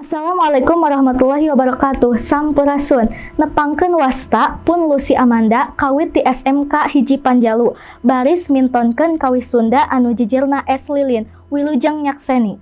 Assalamualaikum warahmatullahi wabarakatuh. Sampurasun. Nepangkeun wasta pun Lucy Amanda kawit di SMK hiji Panjalu. Baris mintonkeun kawih Sunda anu jijirna S. Lilin. Wilujeng nyakseni.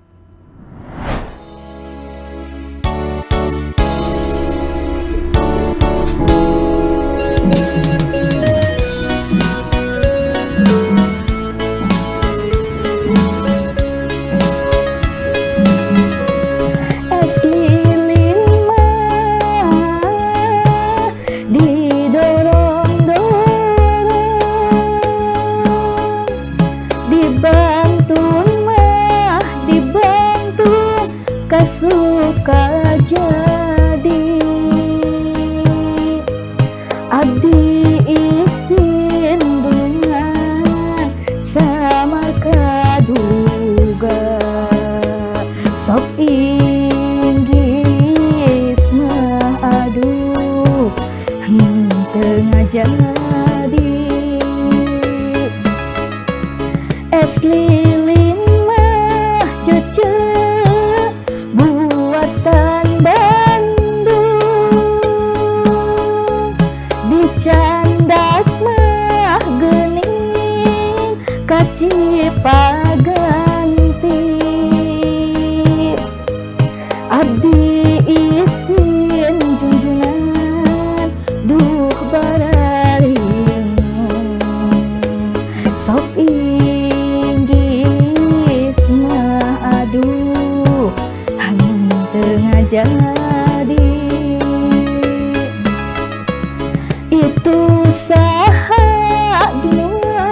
Suka jadi abdi isin dengan sama kaduga sok inggis mah aduh tengah jadi es lilin mah cece candak mah geuning kacipaganti abdi isin junjungan duh bararing sok inggis mah aduh henteu ngajadi itu saha dua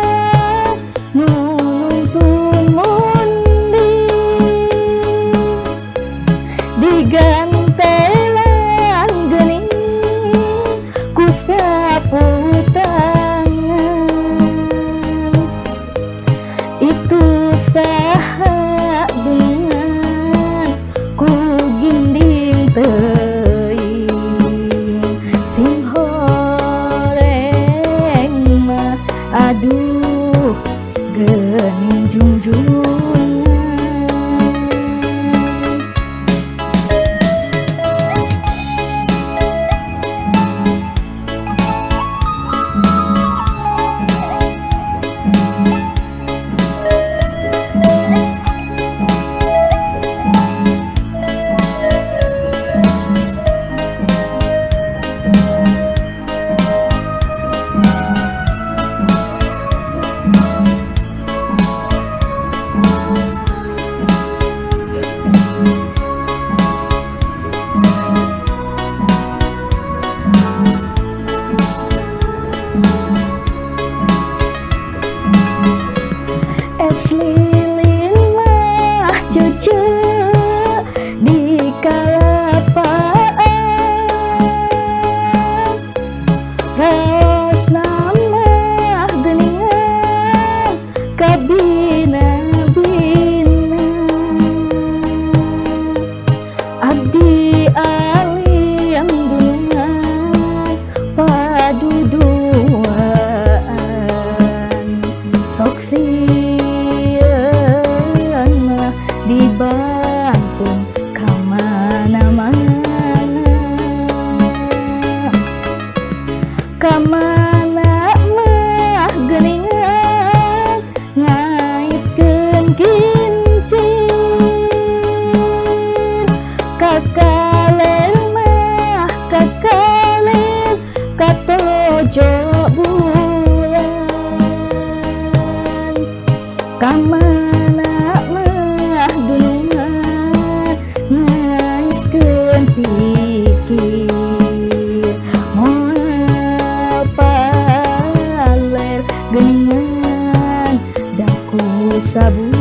nuntun mundi digantelan geuning ku sapu tangan itu saha dengan ku ginding teuing sing aduh geuning junjungan es lilin mah cece di kalapaan raos nama geuningan kabina-bina abdi alim gunungan paduduaan sok dibantu kamana-mana kamana mah geuningan ngaitkeun kincir kakaler mah kakaler katojo bulan kamana pikir moal paler geuningan daku sabu